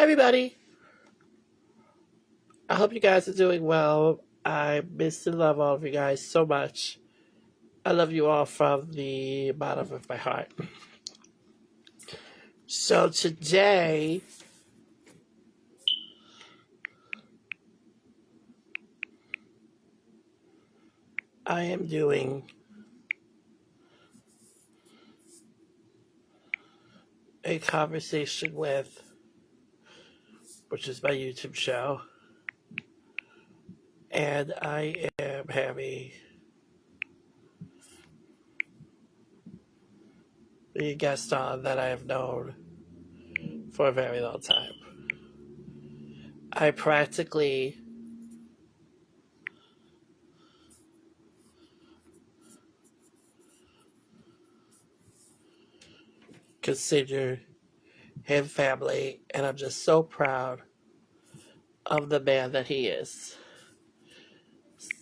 Hi, everybody. I hope you guys are doing well. I miss and love all of you guys so much. I love you all from the bottom of my heart. So, today, I am doing a conversation with, which is my YouTube show, and I am having a guest on that I have known for a very long time. I practically consider him family, and I'm just so proud of the man that he is.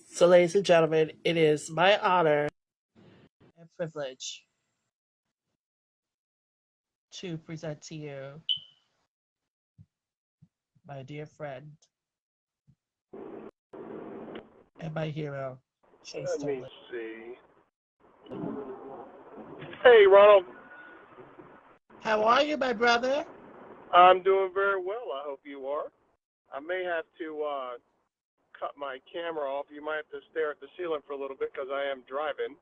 So, ladies and gentlemen, it is my honor and privilege to present to you my dear friend and my hero, Chase Let me Toblin. see. Hey, Ronald. How are you, my brother? I'm doing very well. I hope you are. I may have to cut my camera off. You might have to stare at the ceiling for a little bit because I am driving.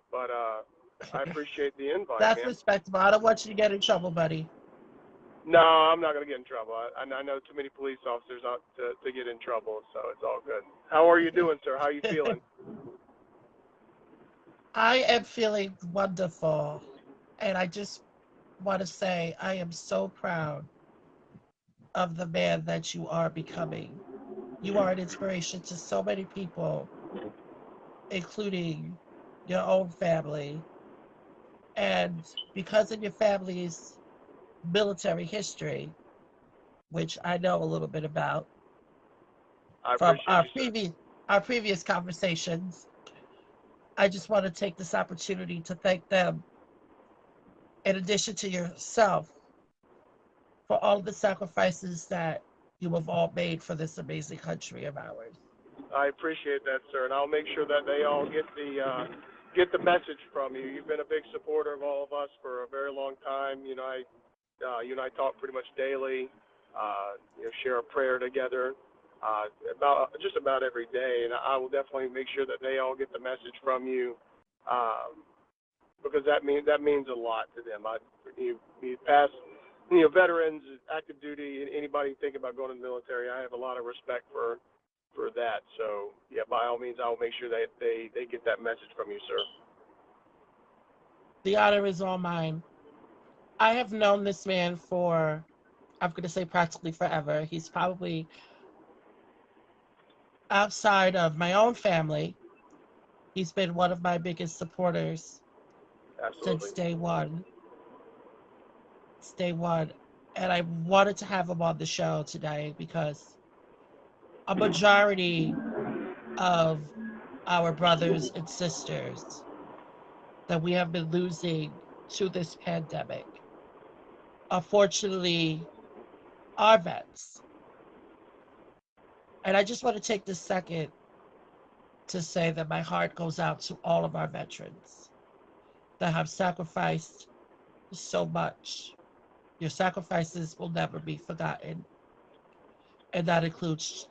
But I appreciate the invite, That's man. respectable. I don't want you to get in trouble, buddy. No, I'm not going to get in trouble. I know too many police officers out to get in trouble, so it's all good. How are you doing, sir? How are you feeling? I am feeling wonderful. And I just want to say I am so proud of the man that you are becoming. You are an inspiration to so many people, including your own family. And because of your family's military history, which I know a little bit about I from appreciate you, sir. our previous conversations, I just want to take this opportunity to thank them, in addition to yourself, for all of the sacrifices that you have all made for this amazing country of ours. I appreciate that, sir, and I'll make sure that they all get the message from you. You've been a big supporter of all of us for a very long time. You and I talk pretty much daily. Share a prayer together about just about every day, and I will definitely make sure that they all get the message from you because that means a lot to them. You past veterans, active duty, and anybody thinking about going to the military. I have a lot of respect for that. So yeah, by all means, I will make sure that they get that message from you, sir. The honor is all mine. I have known this man for, I'm going to say practically forever. He's probably outside of my own family. He's been one of my biggest supporters since Absolutely. day one. It's day one. And I wanted to have him on the show today because a majority of our brothers and sisters that we have been losing to this pandemic, unfortunately, are vets. And I just want to take this second to say that my heart goes out to all of our veterans that have sacrificed so much. Your sacrifices will never be forgotten. And that includes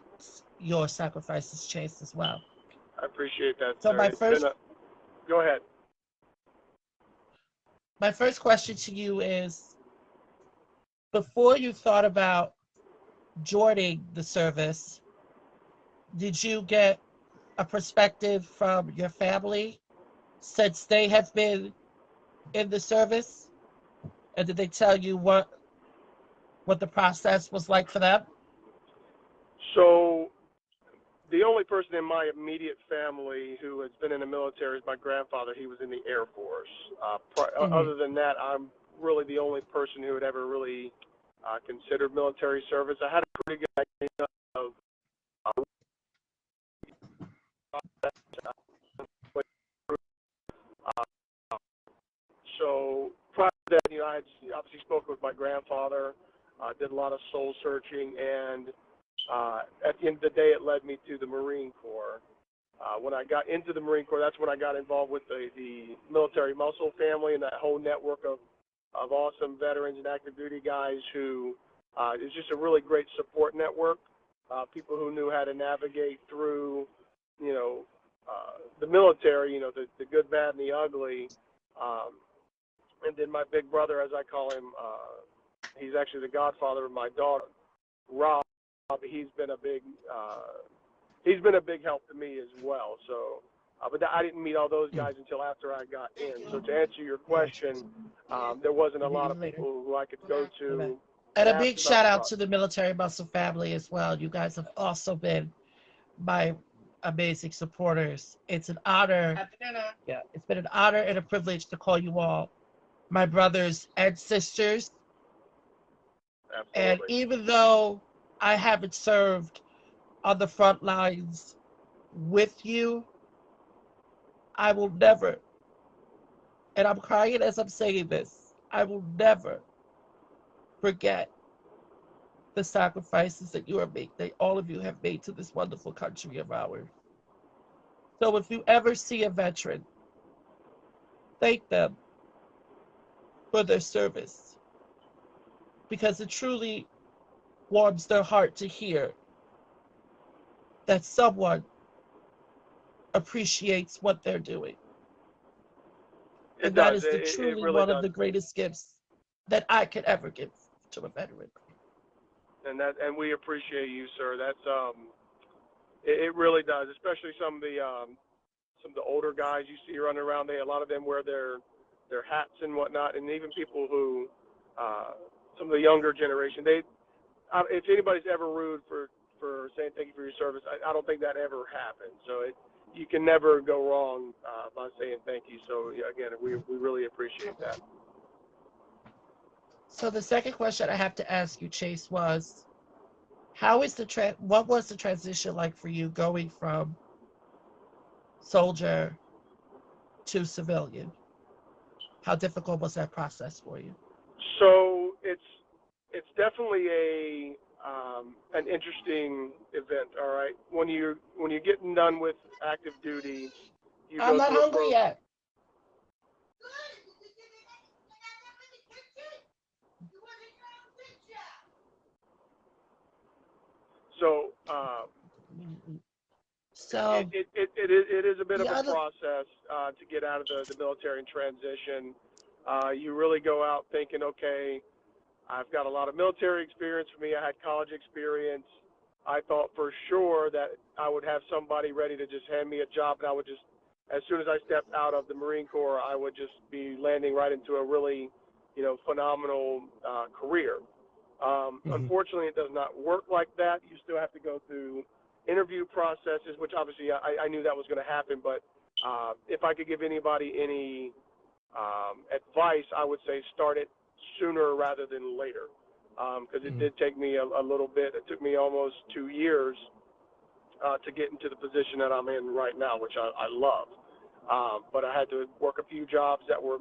your sacrifices, Chase, as well. I appreciate that, So sir. It's been a. Go ahead. my first question to you is, before you thought about joining the service, did you get a perspective from your family since they have been in the service? And did they tell you what the process was like for them? So the only person in my immediate family who has been in the military is my grandfather. He was in the Air Force. Mm-hmm. Other than that, I'm really the only person who had ever really considered military service. I had a pretty good idea of so prior to that, I had obviously spoken with my grandfather. did a lot of soul searching, and at the end of the day, it led me to the Marine Corps. When I got into the Marine Corps, that's when I got involved with the military muscle family and that whole network of awesome veterans and active duty guys who is just a really great support network. People who knew how to navigate through, you know, the military, you know, the good, bad, and the ugly. And then my big brother, as I call him, he's actually the godfather of my daughter, Rob. He's been a big help to me as well. So, but I didn't meet all those guys until after I got in. So to answer your question, there wasn't a lot of people who I could go to. And a big shout out to the military muscle family as well. You guys have also been my amazing supporters. It's an honor. Yeah, it's been an honor and a privilege to call you all my brothers and sisters. Absolutely. And even though I haven't served on the front lines with you, I will never, and I'm crying as I'm saying this, I will never forget the sacrifices that you are making, that all of you have made to this wonderful country of ours. So if you ever see a veteran, thank them for their service, because it truly warms their heart to hear that someone appreciates what they're doing. And that is truly really one does. of the greatest gifts that I could ever give to a veteran. And we appreciate you, sir. That's it really does, especially some of the older guys you see running around. A lot of them wear their hats and whatnot, and even people who some of the younger generation. If anybody's ever rude for saying thank you for your service, I don't think that ever happened. So you can never go wrong by saying thank you. So again, we really appreciate that. So the second question I have to ask you, Chase, was what was the transition like for you going from soldier to civilian? How difficult was that process for you? So it's definitely an interesting event. All right, when you're getting done with active duty, I'm not hungry yet. So it is a bit of a process to get out of the military and transition. You really go out thinking, okay, I've got a lot of military experience. For me, I had college experience. I thought for sure that I would have somebody ready to just hand me a job, and I would just, as soon as I stepped out of the Marine Corps, I would just be landing right into a really, phenomenal career. Unfortunately, it does not work like that. You still have to go through interview processes, which obviously I knew that was going to happen. But if I could give anybody any advice, I would say start it sooner rather than later, because it did take me a little bit. It took me almost 2 years to get into the position that I'm in right now, which I love. But I had to work a few jobs that were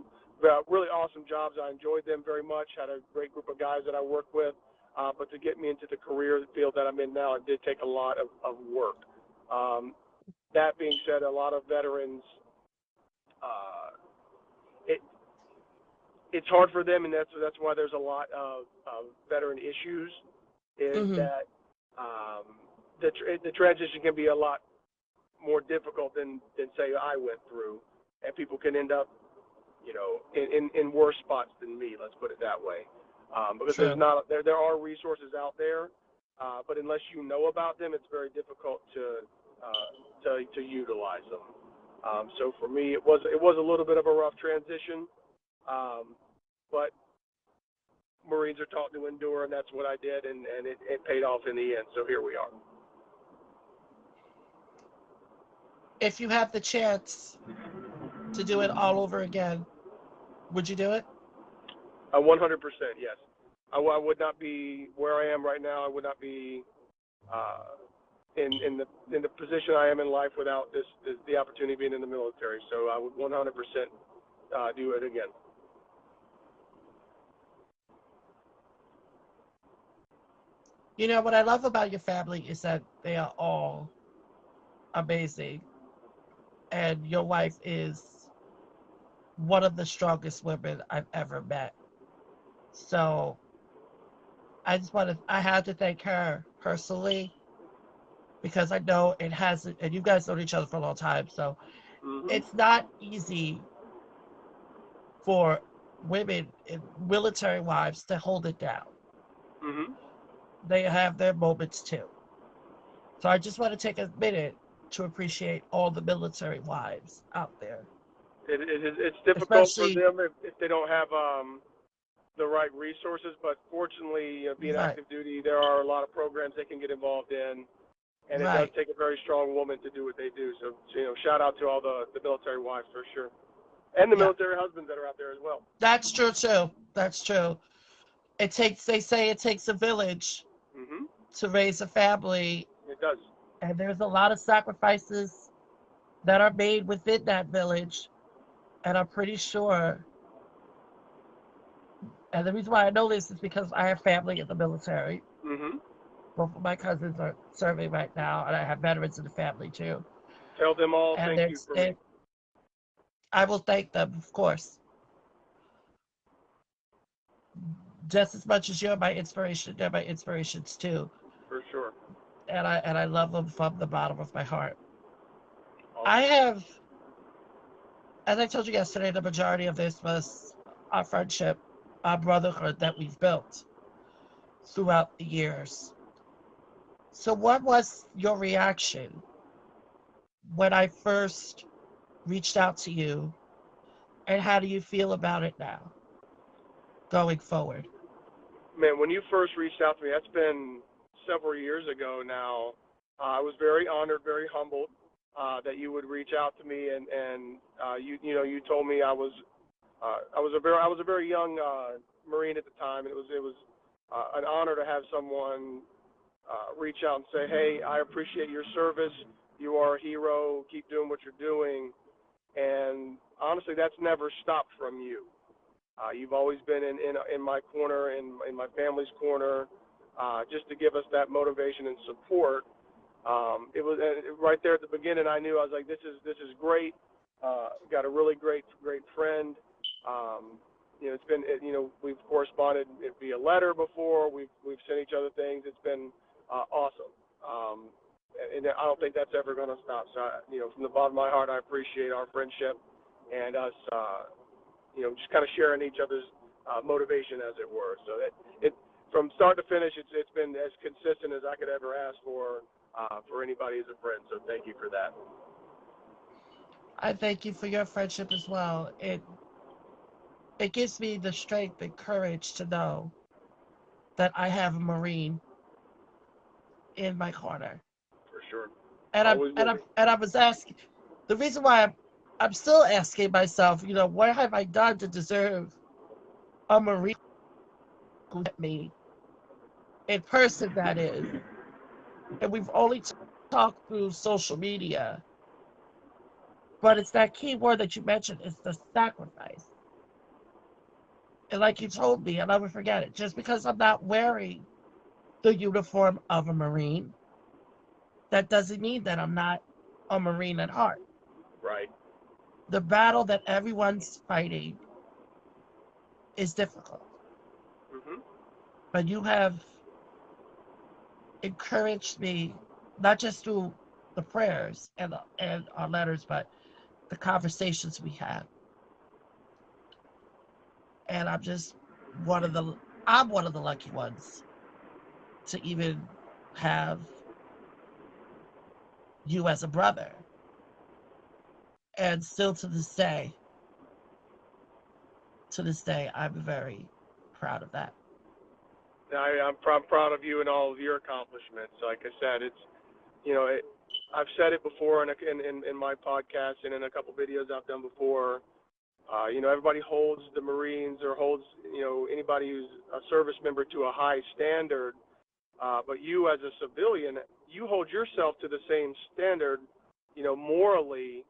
really awesome jobs. I enjoyed them very much, had a great group of guys that I worked with. But to get me into the career field that I'm in now, it did take a lot of work. That being said, a lot of veterans, it's hard for them, and that's why there's a lot of veteran issues, is that the transition can be a lot more difficult than say I went through, and people can end up, in worse spots than me. Let's put it that way, because there are resources out there, but unless you know about them, it's very difficult to utilize them. So for me, it was a little bit of a rough transition, but Marines are taught to endure, and that's what I did, and it paid off in the end. So here we are. If you have the chance to do it all over again, would you do it? 100%, yes. I would not be where I am right now. I would not be in the position I am in life without the opportunity of being in the military. So I would 100% do it again. You know, what I love about your family is that they are all amazing. And your wife is one of the strongest women I've ever met. So I had to thank her personally because I know it hasn't, and you guys known each other for a long time. So Mhm. it's not easy for women in military wives to hold it down. Mhm. They have their moments too. So I just want to take a minute to appreciate all the military wives out there, It's difficult for especially them if they don't have the right resources. But fortunately, being right, active duty, there are a lot of programs they can get involved in, and it does right. take a very strong woman to do what they do. So, shout out to all the military wives for sure, and the Yeah, military husbands that are out there as well. that's true too. That's true. They say it takes a village Mhm. to raise a family, It does. and there's a lot of sacrifices that are made within that village. And I'm pretty sure, and the reason why I know this is because I have family in the military. Mhm. Both of my cousins are serving right now, and I have veterans in the family too. Tell them all And thank you there's, for me. and I will thank them, of course, just as much as you're my inspiration. They're my inspirations too, For sure. and I love them from the bottom of my heart. I Awesome. have, as I told you yesterday, the majority of this was our friendship, our brotherhood that we've built throughout the years. So, what was your reaction when I first reached out to you, and how do you feel about it now, going forward? Man, when you first reached out to me, that's been several years ago now. I was very honored, very humbled that you would reach out to me, and you told me I was a very young Marine at the time, and it was an honor to have someone reach out and say, hey, I appreciate your service. You are a hero. Keep doing what you're doing. And honestly, that's never stopped from you. You've always been in my corner, in my family's corner, just to give us that motivation and support. It was right there at the beginning. I knew I was like, this is great. Got a really great friend. It's been we've corresponded via letter before. We've sent each other things. It's been awesome. And I don't think that's ever going to stop. So from the bottom of my heart, I appreciate our friendship and us. Just kind of sharing each other's motivation, as it were. So it from start to finish, it's been as consistent as I could ever ask for anybody as a friend. So thank you for that. I thank you for your friendship as well. It gives me the strength and courage to know that I have a Marine in my corner. For sure. And Always will be. I was asking, the reason why I'm still asking myself, what have I done to deserve a Marine who met me in person, that is. And we've only talked through social media, but it's that key word that you mentioned, it's the sacrifice. And like you told me, I'll never forget it, just because I'm not wearing the uniform of a Marine, that doesn't mean that I'm not a Marine at heart. Right. The battle that everyone's fighting is difficult, Mhm. but you have encouraged me, not just through the prayers and our letters, but the conversations we had. And one of the I'm one of the lucky ones to even have you as a brother. And still to this day, I'm very proud of that. I'm proud of you and all of your accomplishments. Like I said, it's you know it, I've said it before in my podcast and in a couple videos I've done before. Everybody holds the Marines or holds anybody who's a service member to a high standard. But you, as a civilian, you hold yourself to the same standard, morally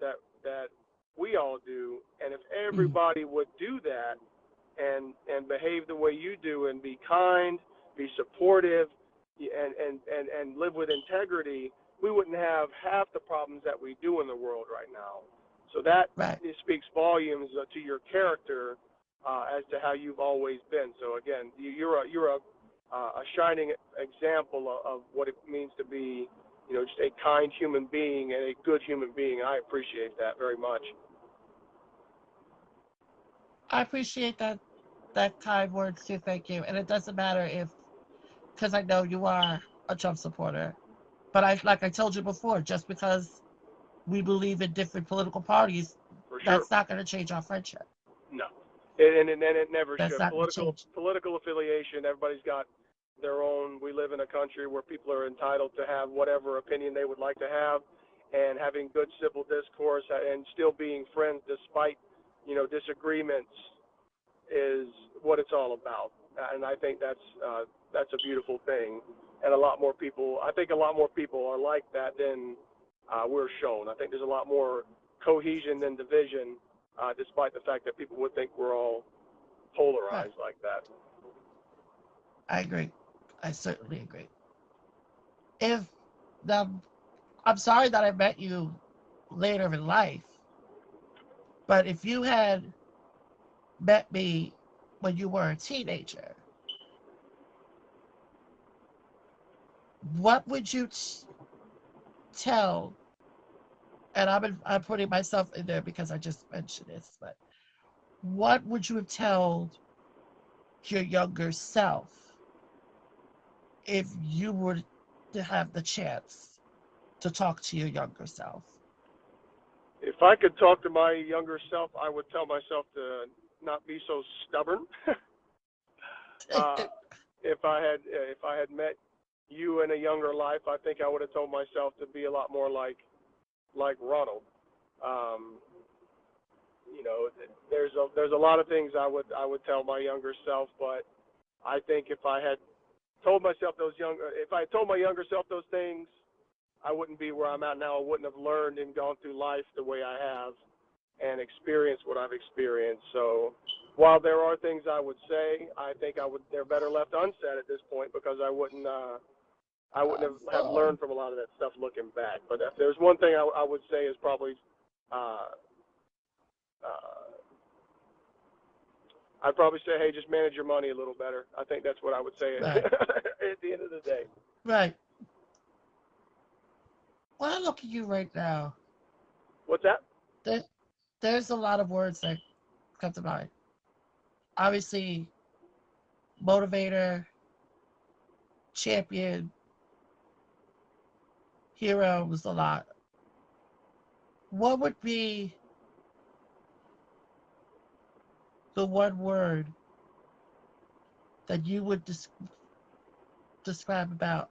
that we all do. And if Mm. everybody would do that and behave the way you do and be kind, be supportive, and live with integrity, we wouldn't have half the problems that we do in the world right now. So that Right. speaks volumes to your character as to how you've always been. So again, you're a shining example of what it means to be, just a kind human being and a good human being. I appreciate that very much. I appreciate that kind words too. Thank you. And it doesn't matter if, because I know you are a Trump supporter, but like I told you before, just because we believe in different political parties, For sure. that's not going to change our friendship. No, and it never That's should. not going to change. Political affiliation. Everybody's got their own. We live in a country where people are entitled to have whatever opinion they would like to have, and having good civil discourse and still being friends despite disagreements is what it's all about. And I think that's a beautiful thing. And I think a lot more people are like that than we're shown. I think there's a lot more cohesion than division, despite the fact that people would think we're all polarized like that. I agree. I certainly agree. If the, I'm sorry that I met you later in life, but if you had met me when you were a teenager, what would you tell? And I'm putting myself in there because I just mentioned this, but what would you have told your younger self if you were to have the chance to talk to your younger self? If I could talk to my younger self, I would tell myself to not be so stubborn. uh, if I had met you in a younger life, I think I would have told myself to be a lot more like Ronald. Um, there's a lot of things I would tell my younger self, but I think if I had told my younger self those things, I wouldn't be where I'm at now. I wouldn't have learned and gone through life the way I have and experienced what I've experienced. So while there are things I would say, I think they're better left unsaid at this point because I wouldn't have learned from a lot of that stuff looking back. But if there's one thing I would say is probably I'd probably say, hey, just manage your money a little better. I think that's what I would say Right. at the end of the day. Right. When I look at you right now, What's that? there, there's a lot of words that come to mind. Obviously, motivator, champion, hero was a lot. What would be the one word that you would describe about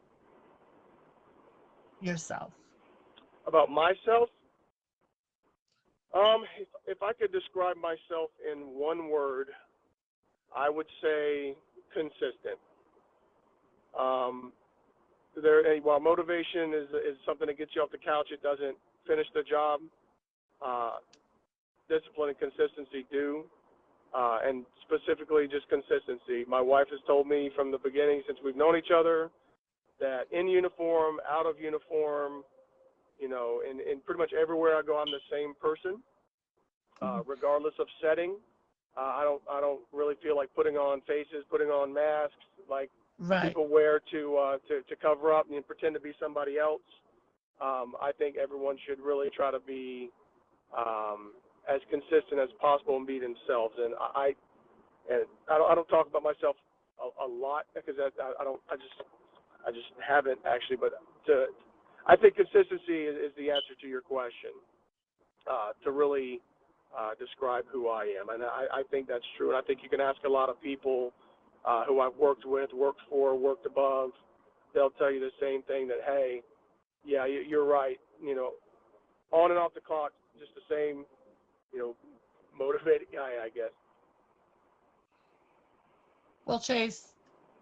yourself? About myself? If I could describe myself in one word, I would say consistent. Um, while motivation is something that gets you off the couch, it doesn't finish the job. Uh, Discipline and consistency do, and specifically just consistency. My wife has told me from the beginning, since we've known each other, that in uniform, out of uniform, in pretty much everywhere I go, I'm the same person, regardless of setting. I don't really feel like putting on faces, putting on masks like Right. people wear to cover up and pretend to be somebody else. I think everyone should really try to be as consistent as possible and be themselves. And I don't talk about myself a lot because I just haven't actually. But I think consistency is the answer to your question. To really describe who I am, and I think that's true. And I think you can ask a lot of people who I've worked with, worked for, worked above. They'll tell you the same thing, that hey, yeah, you're right. On and off the clock, just the same, motivated guy, I guess. Well, Chase,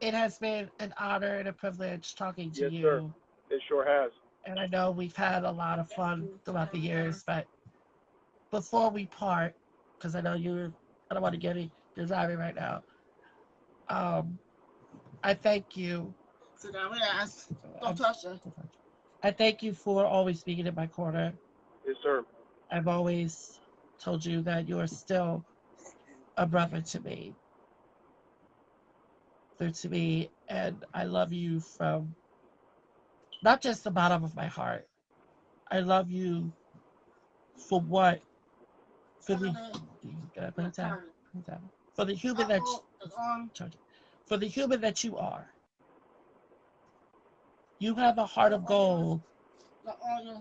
it has been an honor and a privilege talking to Yes, sir. you. It sure has. And I know we've had a lot of fun throughout the years, but before we part, because I know I don't want to get you're driving right now. Um, I thank you Sit down, relax. Don't touch her. I thank you for always being in my corner. Yes, sir. I've always told you that you are still a brother to me, and I love you from not just the bottom of my heart. I love you for what for the can I put it down? Put it down. For the human that for the human that you are. You have a heart of gold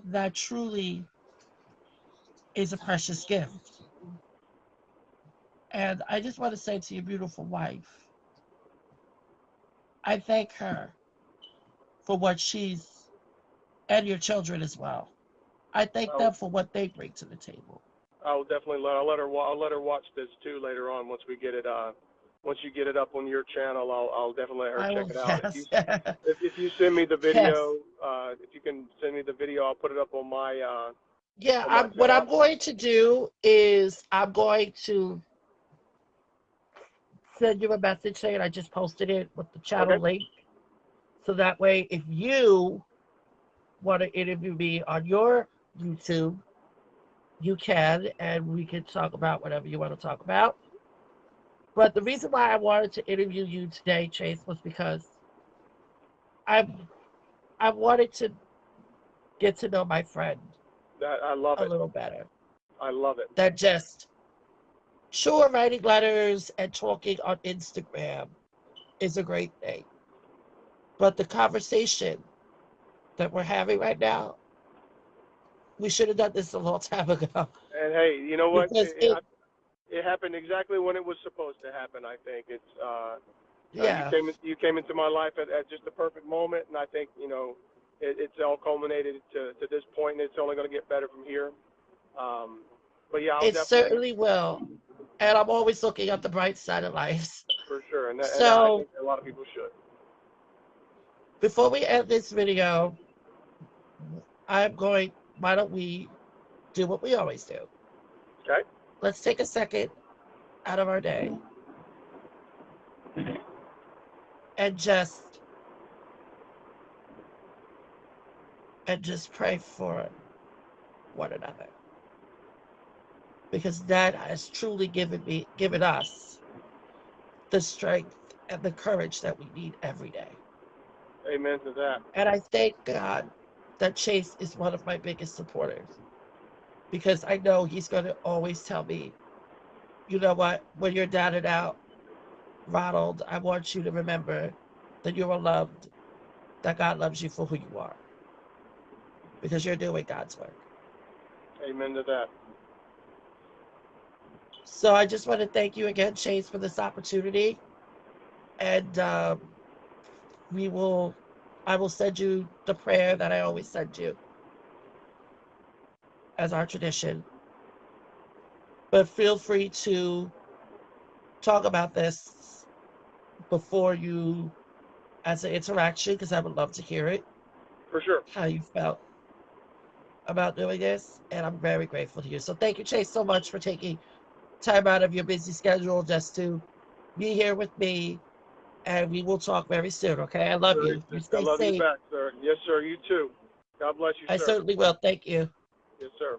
that truly is a precious gift. And I just want to say to your beautiful wife, I thank her for what she's, and your children as well. I thank them for what they bring to the table. I'll definitely I'll let her watch this too later on once we get it once you get it up on your channel. I'll definitely let her check it out. Yes. If you send me the video, Yes. if you can send me the video, I'll put it up on my Yeah, on my what I'm channel. going to do is I'm going to send you a message saying I just posted it with the channel Okay. link. So that way, if you want to interview me on your YouTube, you can, and we can talk about whatever you want to talk about. But the reason why I wanted to interview you today, Chase, was because I I wanted to get to know my friend I love a it. little better. I love it. That just sure writing letters and talking on Instagram is a great thing. But the conversation that we're having right now, we should have done this a long time ago. And hey, you know what? Because It happened exactly when it was supposed to happen. I think it's yeah, you came into my life at just the perfect moment, and I think it's all culminated to this point, and it's only going to get better from here. But yeah, I'll it definitely certainly will. And I'm always looking at the bright side of life. for sure, and I So think a lot of people should. before we end this video, why don't we do what we always do? Okay. Let's take a second out of our day and just pray for one another. Because that has truly given us the strength and the courage that we need every day. Amen to that. And I thank God that Chase is one of my biggest supporters. Because I know he's going to always tell me, you know what, when you're down and out, Ronald, I want you to remember that you are loved, that God loves you for who you are. Because you're doing God's work. Amen to that. So I just want to thank you again, Chase, for this opportunity. And I will send you the prayer that I always send you as our tradition. But feel free to talk about this before you as an interaction, because I would love to hear it. For sure. How you felt about doing this. And I'm very grateful to you. So thank you, Chase, so much for taking time out of your busy schedule just to be here with me. And we will talk very soon, okay? I love you. You I stay love you safe. back, sir. Yes, sir. You too. God bless you, I sir. certainly will. Thank you. Yes, sir.